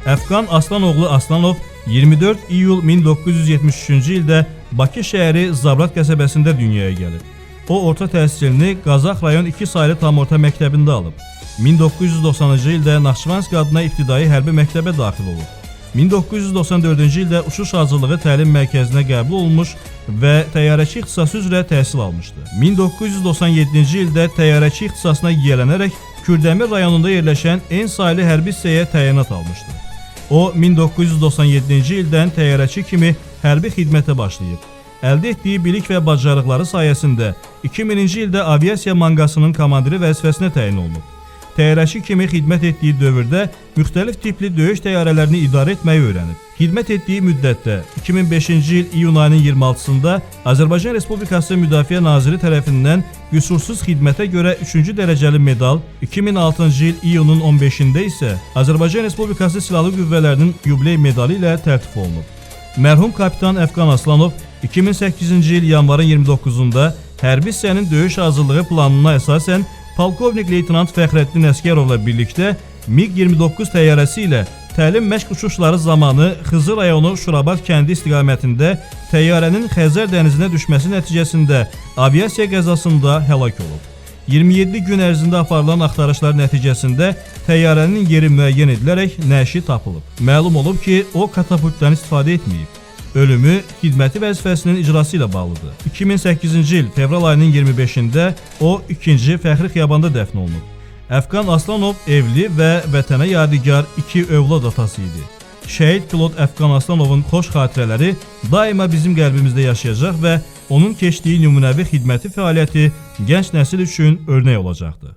Əfqan Aslanoğlu Aslanov 24 iyul 1973-cü ildə Bakı şəhəri Zabrat qəsəbəsində dünyaya gəlib. O, orta təhsilini Qazax rayon 2 saylı tam orta məktəbində alıb. 1990-cı ildə Naxçıvansk adına ibtidai hərbi məktəbə daxil olub. 1994-cü ildə uçuş hazırlığı təlim mərkəzinə qəbul olmuş və təyyarəçi ixtisası üzrə təhsil almışdı. 1997-ci ildə təyyarəçi ixtisasına yiyələnərək Kürdəmir rayonunda yerləşən en saylı hərbi hissəyə təyinat almışdı. O, 1997-ci ildən təyyarəçi kimi hərbi xidmətə başlayıb. Əldə etdiyi bilik və bacarıqları sayəsində 2000-ci ildə aviasiya manqasının komandiri vəzifəsinə təyin olunub. Təyyarəçi kimi xidmət etdiyi dövrdə müxtəlif tipli döyüş təyyarələrini idarə etməyi öyrənib. Xidmət etdiyi müddətdə 2005-ci il iyun ayının 26-sında Azərbaycan Respublikası Müdafiə Naziri tərəfindən qüsursuz xidmətə görə 3-cü dərəcəli medal, 2006-cı il iyunun 15-də isə Azərbaycan Respublikası Silahlı Qüvvələrinin yubiley medalı ilə təltif olunub. Mərhum kapitan Əfqan Aslanov 2008-ci il yanvarın 29-da hərbi hissənin döyüş hazırlığı planına əsasən Polkovnik Leytenant Fəxrəddin Əsgərovla birlikdə MiG-29 təyyarəsi ilə təlim məşq uçuşları zamanı Xızı rayonu Şurabad kəndi istiqamətində təyyarənin Xəzər dənizinə düşməsi nəticəsində aviasiya qəzasında həlak olub. 27 gün ərzində aparılan axtarışlar nəticəsində təyyarənin yeri müəyyən edilərək nəşi tapılıb. Məlum olub ki, o katapultdan istifadə etməyib. Ölümü xidməti vəzifəsinin icrası ilə bağlıdır. 2008-ci il fevral ayının 25-də o 2-ci Fəxri Xiyabanda dəfn olunub. Əfqan Aslanov evli və vətənə yadigar 2 övlad atası idi. Şəhid pilot Əfqan Aslanovun xoş xatirələri daima bizim qəlbimizdə yaşayacaq və onun keçdiyi nümunəvi xidməti fəaliyyəti gənc nəsil üçün örnək olacaqdır.